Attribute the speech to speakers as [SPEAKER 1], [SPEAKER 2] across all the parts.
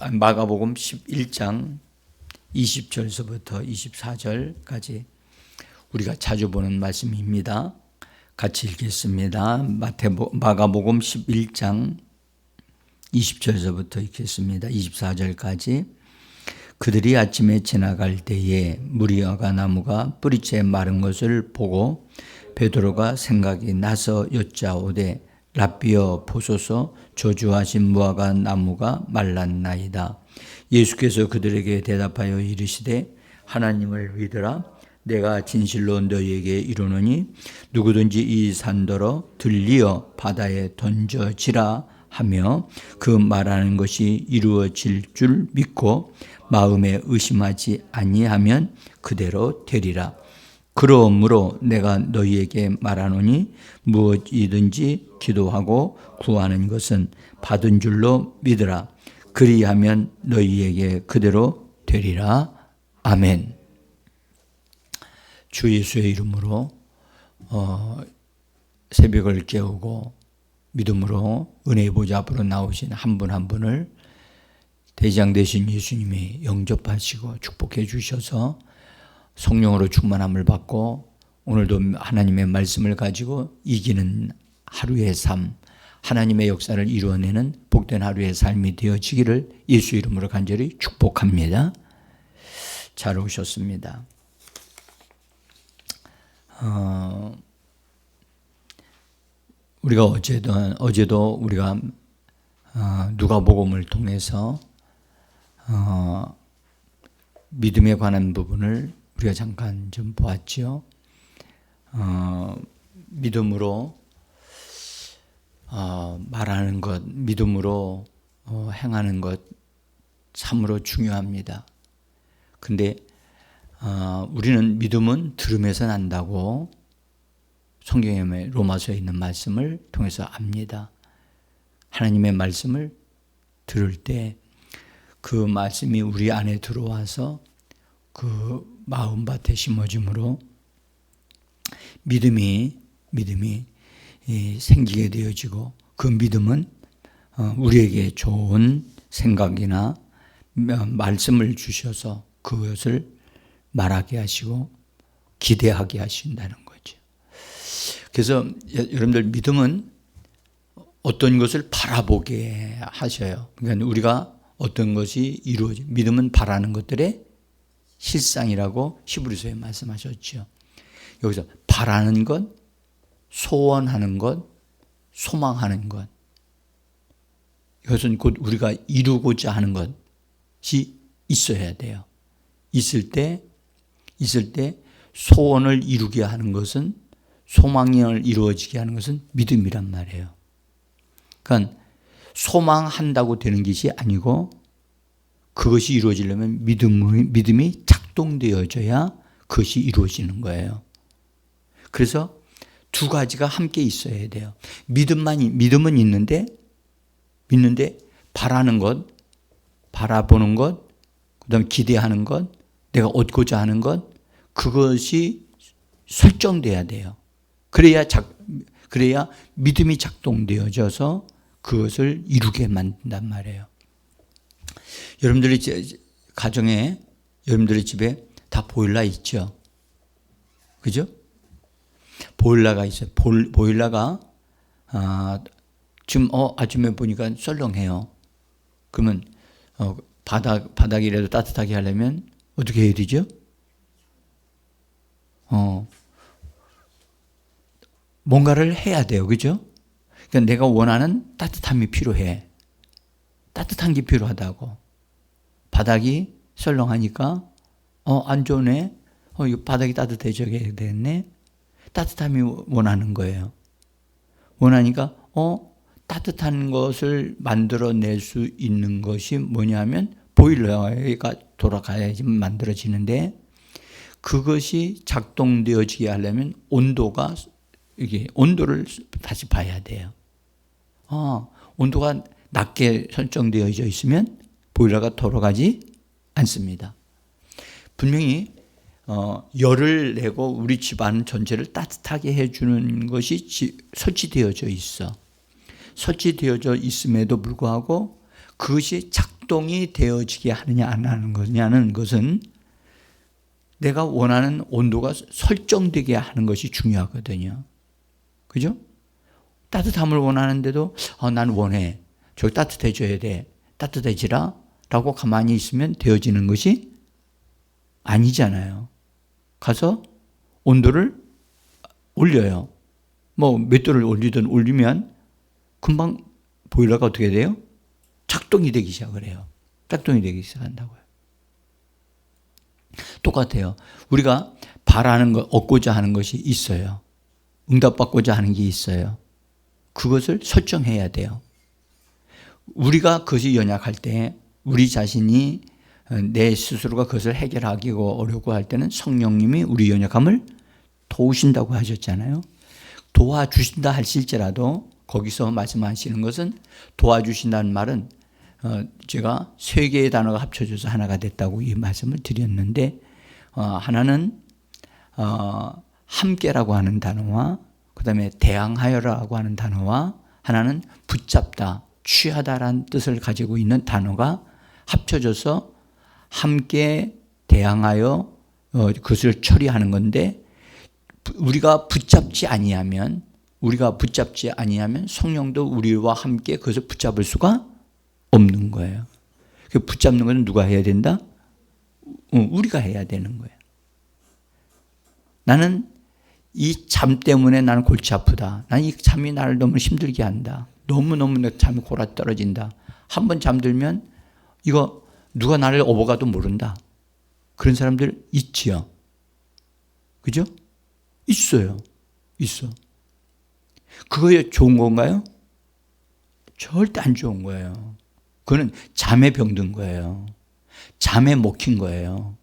[SPEAKER 1] 마가복음 11장 20절서부터 24절까지 우리가 자주 보는 말씀입니다. 같이 읽겠습니다. 마가복음 11장 20절서부터 읽겠습니다. 24절까지. 그들이 아침에 지나갈 때에 무리아가 나무가 뿌리째 마른 것을 보고 베드로가 생각이 나서 여짜오되 랍비여 보소서 저주하신 무화과 나무가 말랐나이다. 예수께서 그들에게 대답하여 이르시되 하나님을 믿으라. 내가 진실로 너희에게 이르노니 누구든지 이 산더러 들리어 바다에 던져지라 하며 그 말하는 것이 이루어질 줄 믿고 마음에 의심하지 아니하면 그대로 되리라. 그러므로 내가 너희에게 말하노니 무엇이든지 기도하고 구하는 것은 받은 줄로 믿으라. 그리하면 너희에게 그대로 되리라. 아멘. 주 예수의 이름으로 새벽을 깨우고 믿음으로 은혜의 보좌 앞으로 나오신 한 분 한 분을 대장 되신 예수님이 영접하시고 축복해 주셔서 성령으로 충만함을 받고 오늘도 하나님의 말씀을 가지고 이기는 하루의 삶, 하나님의 역사를 이루어내는 복된 하루의 삶이 되어지기를 예수 이름으로 간절히 축복합니다. 잘 오셨습니다. 우리가 어제도 우리가 누가복음을 통해서 믿음에 관한 부분을 우리가 잠깐 좀 보았죠. 믿음으로 말하는 것, 믿음으로 행하는 것 참으로 중요합니다. 근데 우리는 믿음은 들음에서 난다고 성경의 로마서에 있는 말씀을 통해서 압니다. 하나님의 말씀을 들을 때 그 말씀이 우리 안에 들어와서 그 마음밭에 심어짐으로 믿음이 생기게 되어지고 그 믿음은 우리에게 좋은 생각이나 말씀을 주셔서 그것을 말하게 하시고 기대하게 하신다는 거죠. 그래서 여러분들 믿음은 어떤 것을 바라보게 하셔요. 그러니까 우리가 어떤 것이 이루어지 믿음은 바라는 것들의 실상이라고 히브리서에 말씀하셨죠. 여기서 바라는 것, 소원하는 것, 소망하는 것. 이것은 곧 우리가 이루고자 하는 것이 있어야 돼요. 있을 때 소원을 이루게 하는 것은 소망을 이루어지게 하는 것은 믿음이란 말이에요. 그러니까 소망한다고 되는 것이 아니고 그것이 이루어지려면 믿음이 작동되어져야 그것이 이루어지는 거예요. 그래서 두 가지가 함께 있어야 돼요. 믿음은 있는데 바라는 것, 바라보는 것, 그다음 기대하는 것, 내가 얻고자 하는 것, 그것이 설정돼야 돼요. 그래야 믿음이 작동되어져서 그것을 이루게 만든단 말이에요. 여러분들의 가정에, 여러분들의 집에 다 보일러 있죠? 그죠? 보일러가 있어요. 보일러가 지금 아침에 보니까 썰렁해요. 그러면 바닥이라도 따뜻하게 하려면 어떻게 해야 되죠? 뭔가를 해야 돼요. 그죠? 그러니까 내가 원하는 따뜻함이 필요해. 따뜻한 게 필요하다고. 바닥이 썰렁하니까 안 좋네. 이 바닥이 따뜻해져야 되겠네. 따뜻함이 원하는 거예요. 원하니까 따뜻한 것을 만들어낼 수 있는 것이 뭐냐면 보일러가 돌아가야지 만들어지는데 그것이 작동되어지게 하려면 온도를 다시 봐야 돼요. 온도가 낮게 설정되어져 있으면 보일러가 돌아가지 않습니다. 분명히 열을 내고 우리 집안 전체를 따뜻하게 해주는 것이 설치되어져 있어. 설치되어져 있음에도 불구하고 그것이 작동이 되어지게 하느냐 안 하는 거냐는 것은 내가 원하는 온도가 설정되게 하는 것이 중요하거든요. 그죠? 따뜻함을 원하는데도 난 원해. 저기 따뜻해져야 돼. 따뜻해지라 라고 가만히 있으면 되어지는 것이 아니잖아요. 가서 온도를 올려요. 뭐 몇 도를 올리든 올리면 금방 보일러가 어떻게 돼요? 작동이 되기 시작을 해요. 작동이 되기 시작한다고요. 똑같아요. 우리가 바라는 것, 얻고자 하는 것이 있어요. 응답받고자 하는 게 있어요. 그것을 설정해야 돼요. 우리가 그것이 연약할 때 우리 자신이 내 스스로가 그것을 해결하기가 어렵고 할 때는 성령님이 우리 연약함을 도우신다고 하셨잖아요. 도와주신다 할지라도 거기서 말씀하시는 것은 도와주신다는 말은 제가 세 개의 단어가 합쳐져서 하나가 됐다고 이 말씀을 드렸는데 하나는 함께라고 하는 단어와 그다음에 대항하여라고 하는 단어와 하나는 붙잡다, 취하다라는 뜻을 가지고 있는 단어가 합쳐져서 함께 대항하여 그것을 처리하는 건데 우리가 붙잡지 아니하면 성령도 우리와 함께 그것을 붙잡을 수가 없는 거예요. 붙잡는 것은 누가 해야 된다? 우리가 해야 되는 거예요. 나는 이 잠 때문에 나는 골치 아프다. 나는 이 잠이 나를 너무 힘들게 한다. 너무너무 내 잠이 골아 떨어진다. 한번 잠들면 이거 누가 나를 업어가도 모른다. 그런 사람들 있지요. 그죠? 있어요. 있어. 그거에 좋은 건가요? 절대 안 좋은 거예요. 그거는 잠에 병든 거예요. 잠에 먹힌 거예요.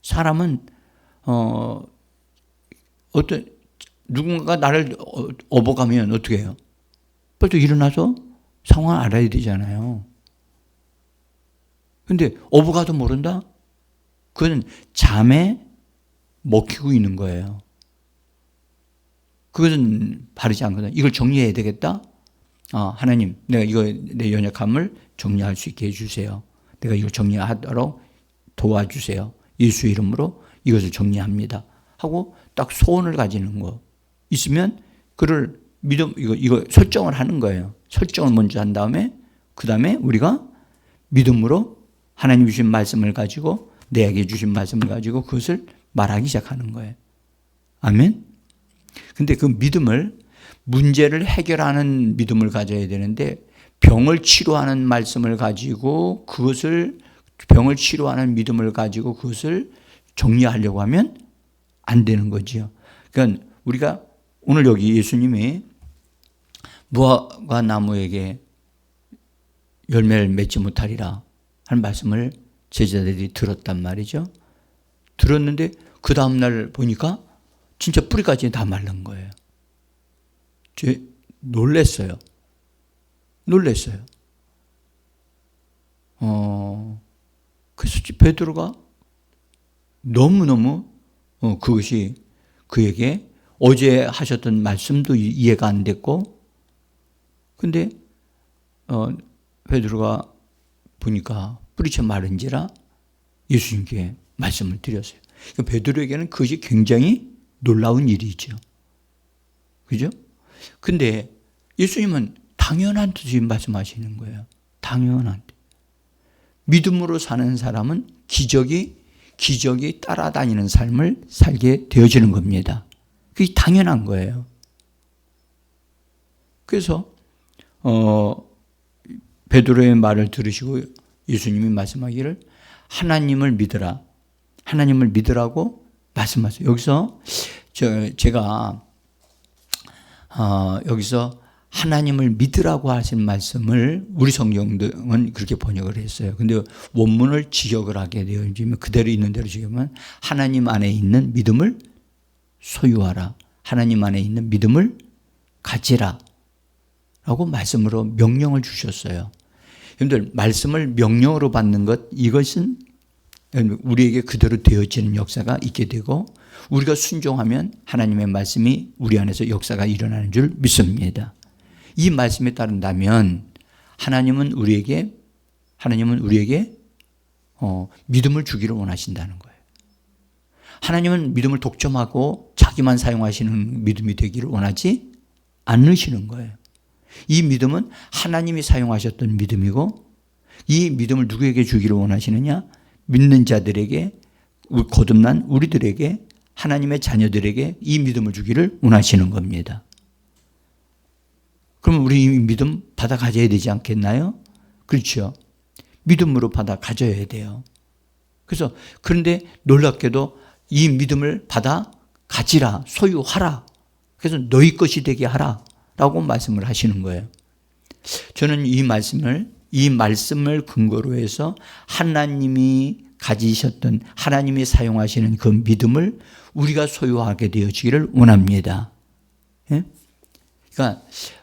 [SPEAKER 1] 사람은 누군가 나를 업어가면 어떻게 해요? 빨리 일어나서 상황을 알아야 되잖아요. 근데 업어가도 모른다? 그건 잠에 먹히고 있는 거예요. 그것은 바르지 않거든요. 이걸 정리해야 되겠다? 하나님, 내가 이거 내 연약함을 정리할 수 있게 해주세요. 내가 이걸 정리하도록 도와주세요. 예수 이름으로 이것을 정리합니다. 하고 딱 소원을 가지는 거 있으면 그를 이거 설정을 하는 거예요. 설정을 먼저 한 다음에 그 다음에 우리가 믿음으로 하나님 주신 말씀을 가지고 내게 주신 말씀을 가지고 그것을 말하기 시작하는 거예요. 아멘? 근데 그 믿음을 문제를 해결하는 믿음을 가져야 되는데 병을 치료하는 말씀을 가지고 병을 치료하는 믿음을 가지고 그것을 정리하려고 하면 안 되는 거지요. 그러니까 우리가 오늘 여기 예수님이 무화과 나무에게 열매를 맺지 못하리라 하는 말씀을 제자들이 들었단 말이죠. 들었는데 그 다음날 보니까 진짜 뿌리까지 다 마른 거예요. 놀랬어요. 그래서 베드로가 너무너무 그것이 그에게 어제 하셨던 말씀도 이해가 안 됐고 근데 베드로가 보니까 뿌리채 마른지라 예수님께 말씀을 드렸어요. 그러니까 베드로에게는 그것이 굉장히 놀라운 일이죠. 그죠? 근데 예수님은 당연한 뜻이 말씀하시는 거예요. 당연한 뜻. 믿음으로 사는 사람은 기적이 따라다니는 삶을 살게 되어지는 겁니다. 그게 당연한 거예요. 그래서 베드로의 말을 들으시고 예수님이 말씀하기를 하나님을 믿으라. 하나님을 믿으라고 말씀하세요. 여기서 제가 여기서 하나님을 믿으라고 하신 말씀을 우리 성경은 그렇게 번역을 했어요. 근데 원문을 직역을 하게 되어지면 그대로 있는 대로 직역하면 하나님 안에 있는 믿음을 소유하라. 하나님 안에 있는 믿음을 가지라. 라고 말씀으로 명령을 주셨어요. 여러분들 말씀을 명령으로 받는 것 이것은 우리에게 그대로 되어지는 역사가 있게 되고 우리가 순종하면 하나님의 말씀이 우리 안에서 역사가 일어나는 줄 믿습니다. 이 말씀에 따른다면 하나님은 우리에게 믿음을 주기를 원하신다는 거예요. 하나님은 믿음을 독점하고 자기만 사용하시는 믿음이 되기를 원하지 않으시는 거예요. 이 믿음은 하나님이 사용하셨던 믿음이고, 이 믿음을 누구에게 주기를 원하시느냐? 믿는 자들에게, 거듭난 우리들에게, 하나님의 자녀들에게 이 믿음을 주기를 원하시는 겁니다. 그럼 우리 이 믿음 받아 가져야 되지 않겠나요? 그렇죠. 믿음으로 받아 가져야 돼요. 그런데 놀랍게도 이 믿음을 받아 가지라, 소유하라. 그래서 너희 것이 되게 하라 라고 말씀을 하시는 거예요. 저는 이 말씀을 근거로 해서 하나님이 가지셨던, 하나님이 사용하시는 그 믿음을 우리가 소유하게 되어지기를 원합니다. 예? 그러니까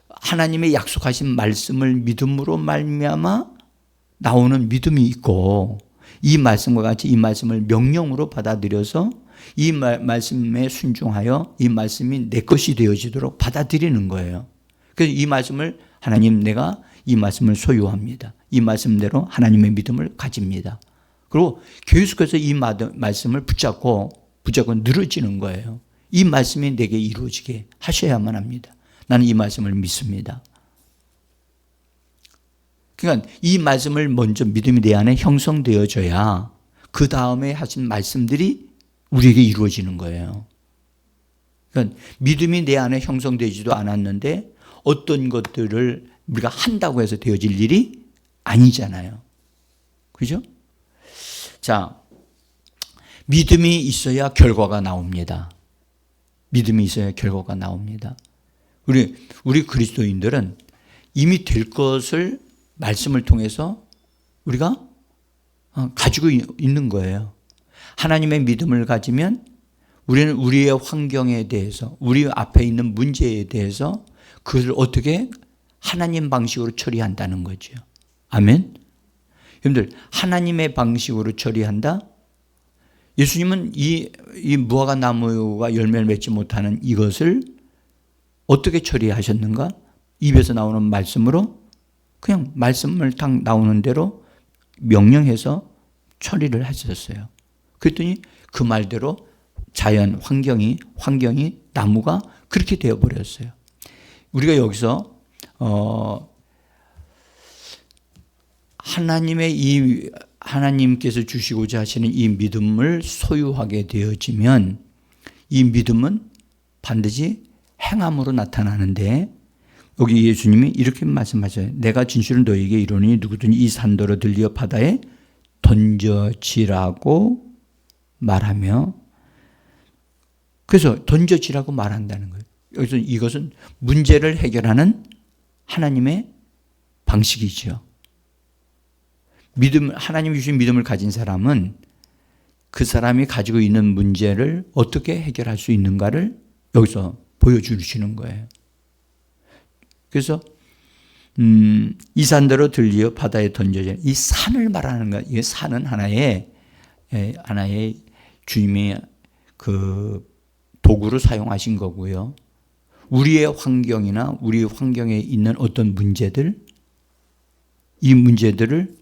[SPEAKER 1] 하나님의 약속하신 말씀을 믿음으로 말미암아 나오는 믿음이 있고, 이 말씀과 같이 이 말씀을 명령으로 받아들여서 이 말씀에 순종하여 이 말씀이 내 것이 되어지도록 받아들이는 거예요. 그래서 이 말씀을, 하나님, 내가 이 말씀을 소유합니다. 이 말씀대로 하나님의 믿음을 가집니다. 그리고 계속해서 이 말씀을 붙잡고 늘어지는 거예요. 이 말씀이 내게 이루어지게 하셔야만 합니다. 나는 이 말씀을 믿습니다. 그러니까 이 말씀을 먼저 믿음이 내 안에 형성되어져야 그 다음에 하신 말씀들이 우리에게 이루어지는 거예요. 그러니까 믿음이 내 안에 형성되지도 않았는데 어떤 것들을 우리가 한다고 해서 되어질 일이 아니잖아요. 그죠? 자, 믿음이 있어야 결과가 나옵니다. 믿음이 있어야 결과가 나옵니다. 우리 그리스도인들은 이미 될 것을 말씀을 통해서 우리가 가지고 있는 거예요. 하나님의 믿음을 가지면 우리는 우리의 환경에 대해서, 우리 앞에 있는 문제에 대해서 그것을 어떻게 하나님 방식으로 처리한다는 거죠. 아멘. 여러분들, 하나님의 방식으로 처리한다? 예수님은 이 무화과 나무가 열매를 맺지 못하는 이것을 어떻게 처리하셨는가? 입에서 나오는 말씀으로 그냥 말씀을 딱 나오는 대로 명령해서 처리를 하셨어요. 그랬더니 그 말대로 자연, 환경이 나무가 그렇게 되어버렸어요. 우리가 여기서 하나님께서 주시고자 하시는 이 믿음을 소유하게 되어지면 이 믿음은 반드시 행함으로 나타나는데, 여기 예수님이 이렇게 말씀하셔요. 내가 진실은 너에게 이르노니 누구든지 이 산더러 들리어 바다에 던져지라고 말하며, 그래서 던져지라고 말한다는 거예요. 여기서 이것은 문제를 해결하는 하나님의 방식이죠. 하나님이 주신 믿음을 가진 사람은 그 사람이 가지고 있는 문제를 어떻게 해결할 수 있는가를 여기서 보여주시는 거예요. 그래서 이 산더러 들리어 바다에 던져져, 이 산을 말하는 거예요. 이 산은 하나의 주님의 그 도구로 사용하신 거고요. 우리의 환경이나 우리 환경에 있는 어떤 문제들, 이 문제들을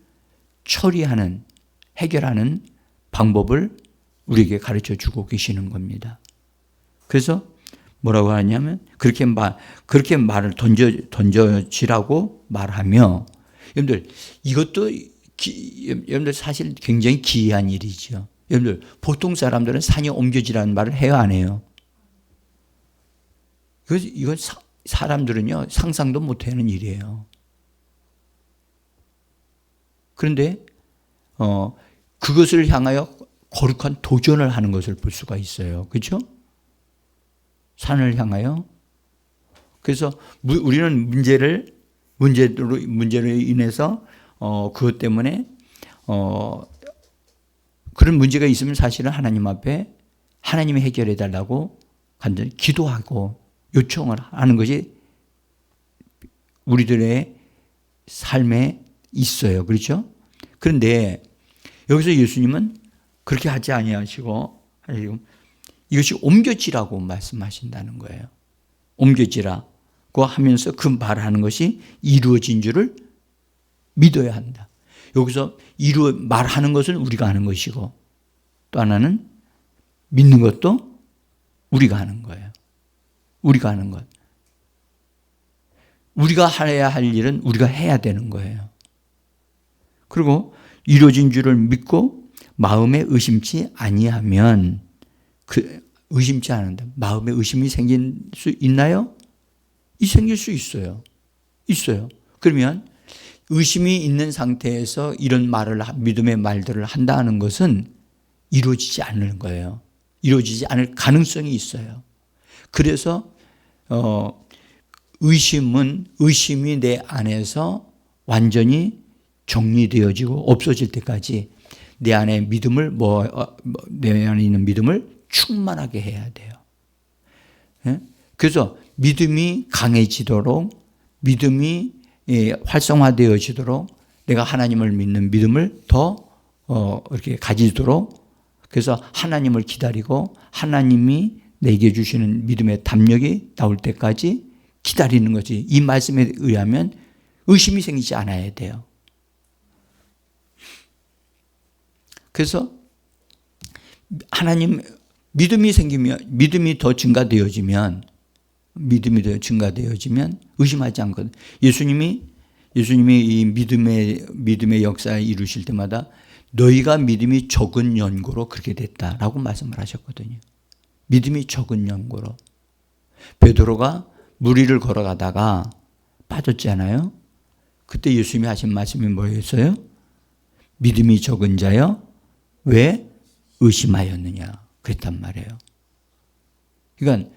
[SPEAKER 1] 처리하는, 해결하는 방법을 우리에게 가르쳐 주고 계시는 겁니다. 그래서 뭐라고 하냐면 그렇게 말을 던져지라고 말하며, 여러분들 이것도 여러분들 사실 굉장히 기이한 일이죠. 여러분들 보통 사람들은 산이 옮겨지라는 말을 해요, 안 해요? 이건 사람들은요 상상도 못하는 일이에요. 그런데 그것을 향하여 거룩한 도전을 하는 것을 볼 수가 있어요. 그렇죠? 산을 향하여. 그래서 우리는 문제로 인해서 그것 때문에 그런 문제가 있으면 사실은 하나님 앞에 하나님이 해결해 달라고 간절히 기도하고 요청을 하는 것이 우리들의 삶에 있어요. 그렇죠? 그런데 여기서 예수님은 그렇게 하지 아니하시고 이것이 옮겨지라고 말씀하신다는 거예요. 옮겨지라고 하면서 그 말하는 것이 이루어진 줄을 믿어야 한다. 여기서 말하는 것은 우리가 하는 것이고 또 하나는 믿는 것도 우리가 하는 거예요. 우리가 하는 것. 우리가 해야 할 일은 우리가 해야 되는 거예요. 그리고 이루어진 줄을 믿고 마음에 의심치 아니하면 의심치 않는다. 마음에 의심이 생길 수 있나요? 생길 수 있어요. 있어요. 그러면 의심이 있는 상태에서 이런 믿음의 말들을 한다는 것은 이루어지지 않는 거예요. 이루어지지 않을 가능성이 있어요. 그래서 의심이 내 안에서 완전히 정리되어지고 없어질 때까지 내 안에 내 안에 있는 믿음을 충만하게 해야 돼요. 그래서 믿음이 강해지도록 믿음이 활성화되어지도록 내가 하나님을 믿는 믿음을 더 이렇게 가지도록 그래서 하나님을 기다리고 하나님이 내게 주시는 믿음의 담력이 나올 때까지 기다리는 거지. 이 말씀에 의하면 의심이 생기지 않아야 돼요. 그래서 믿음이 생기면 믿음이 더 증가되어지면 의심하지 않거든. 예수님이 이 믿음의 역사에 이루실 때마다 너희가 믿음이 적은 연고로 그렇게 됐다라고 말씀을 하셨거든요. 믿음이 적은 연고로. 베드로가 물 위를 걸어가다가 빠졌잖아요. 그때 예수님이 하신 말씀이 뭐였어요? 믿음이 적은 자여 왜 의심하였느냐 그랬단 말이에요. 그러니까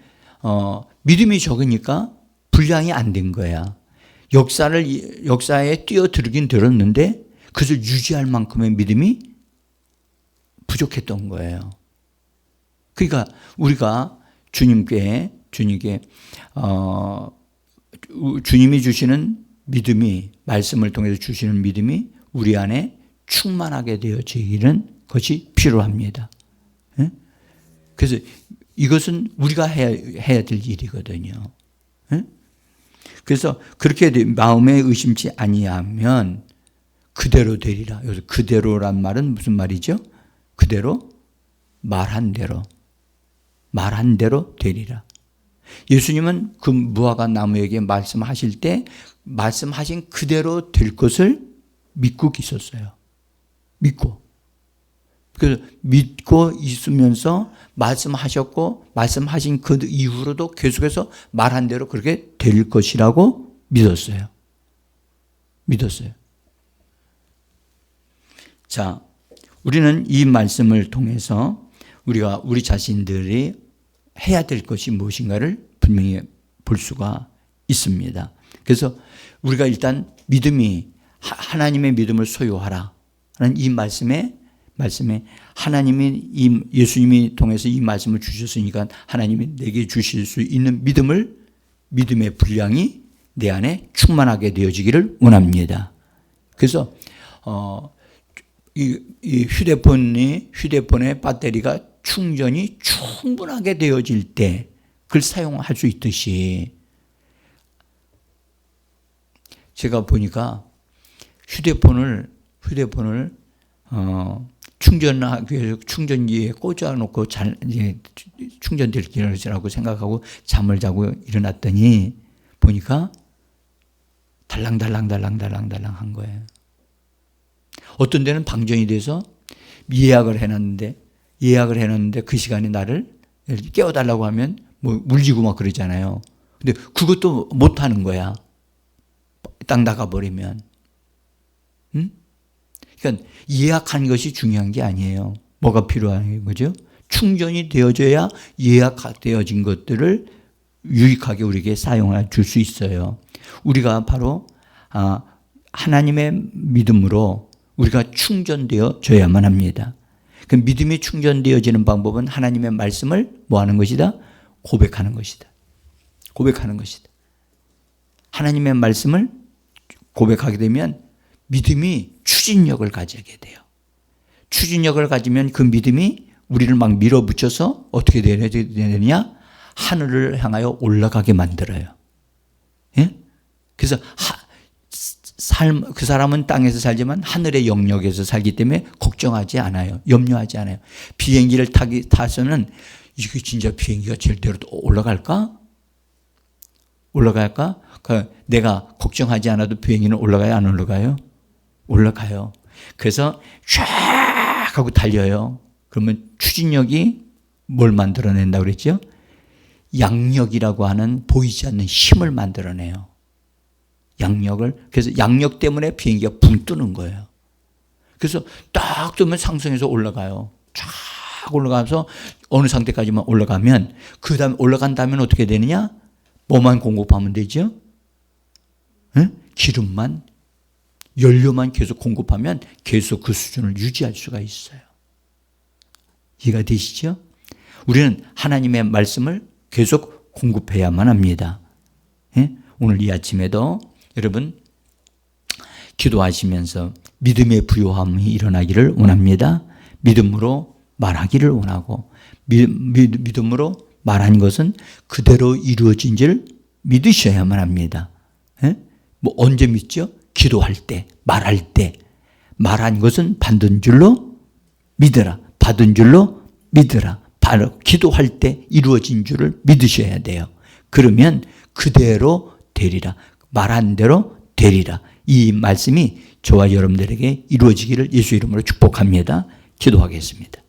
[SPEAKER 1] 믿음이 적으니까 분량이 안 된 거야. 역사에 뛰어들긴 들었는데 그것을 유지할 만큼의 믿음이 부족했던 거예요. 그러니까 우리가 주님께 주님이 주시는 믿음이 말씀을 통해서 주시는 믿음이 우리 안에 충만하게 되어지는 것이 필요합니다. 그래서 이것은 우리가 해야 될 일이거든요. 그래서 그렇게 마음에 의심치 아니하면 그대로 되리라. 여기서 그대로란 말은 무슨 말이죠? 그대로 말한 대로 되리라. 예수님은 그 무화과 나무에게 말씀하실 때 말씀하신 그대로 될 것을 믿고 있었어요. 그래서 믿고 있으면서 말씀하셨고 말씀하신 그 이후로도 계속해서 말한 대로 그렇게 될 것이라고 믿었어요. 자, 우리는 이 말씀을 통해서 우리 자신들이 해야 될 것이 무엇인가를 분명히 볼 수가 있습니다. 그래서 우리가 일단 하나님의 믿음을 소유하라 하는 이 말씀에 예수님이 통해서 이 말씀을 주셨으니까 하나님이 내게 주실 수 있는 믿음의 분량이 내 안에 충만하게 되어지기를 원합니다. 그래서 이 휴대폰의 배터리가 충전이 충분하게 되어질 때 그걸 사용할 수 있듯이 제가 보니까 휴대폰을 충전하기 위해서 충전기에 꽂아놓고 충전될 기라고 생각하고 잠을 자고 일어났더니 보니까 달랑달랑 한 거예요. 어떤 데는 방전이 돼서 예약을 해놨는데 그 시간에 나를 깨워달라고 하면 울지고 막 그러잖아요. 근데 그것도 못하는 거야. 딱 나가버리면. 그러니까 예약한 것이 중요한 게 아니에요. 뭐가 필요한 거죠? 충전이 되어져야 예약되어진 것들을 유익하게 우리에게 사용해 줄 수 있어요. 우리가 바로 하나님의 믿음으로 우리가 충전되어져야만 합니다. 그 믿음이 충전되어지는 방법은 하나님의 말씀을 뭐하는 것이다? 고백하는 것이다. 하나님의 말씀을 고백하게 되면 믿음이 추진력을 가지게 돼요. 추진력을 가지면 그 믿음이 우리를 막 밀어붙여서 어떻게 되느냐? 하늘을 향하여 올라가게 만들어요. 예? 그래서 그 사람은 땅에서 살지만 하늘의 영역에서 살기 때문에 걱정하지 않아요. 염려하지 않아요. 비행기를 타서는 이게 진짜 비행기가 제대로 올라갈까? 올라갈까? 내가 걱정하지 않아도 비행기는 올라가요? 안 올라가요? 올라가요. 그래서 쫙 하고 달려요. 그러면 추진력이 뭘 만들어낸다 그랬죠? 양력이라고 하는 보이지 않는 힘을 만들어내요. 양력을. 그래서 양력 때문에 비행기가 붕 뜨는 거예요. 그래서 딱 뜨면 상승해서 올라가요. 쫙 올라가면서 어느 상태까지만 올라가면 그 다음에 올라간 다음에 어떻게 되느냐? 뭐만 공급하면 되죠? 응? 기름만, 연료만 계속 공급하면 계속 그 수준을 유지할 수가 있어요. 이해가 되시죠? 우리는 하나님의 말씀을 계속 공급해야만 합니다. 예? 오늘 이 아침에도 여러분 기도하시면서 믿음의 부요함이 일어나기를 원합니다. 믿음으로 말하기를 원하고 믿음으로 말한 것은 그대로 이루어진지를 믿으셔야만 합니다. 예? 뭐 언제 믿죠? 기도할 때, 말할 때. 말한 것은 받은 줄로 믿으라. 받은 줄로 믿으라. 바로 기도할 때 이루어진 줄을 믿으셔야 돼요. 그러면 그대로 되리라. 말한 대로 되리라. 이 말씀이 저와 여러분들에게 이루어지기를 예수 이름으로 축복합니다. 기도하겠습니다.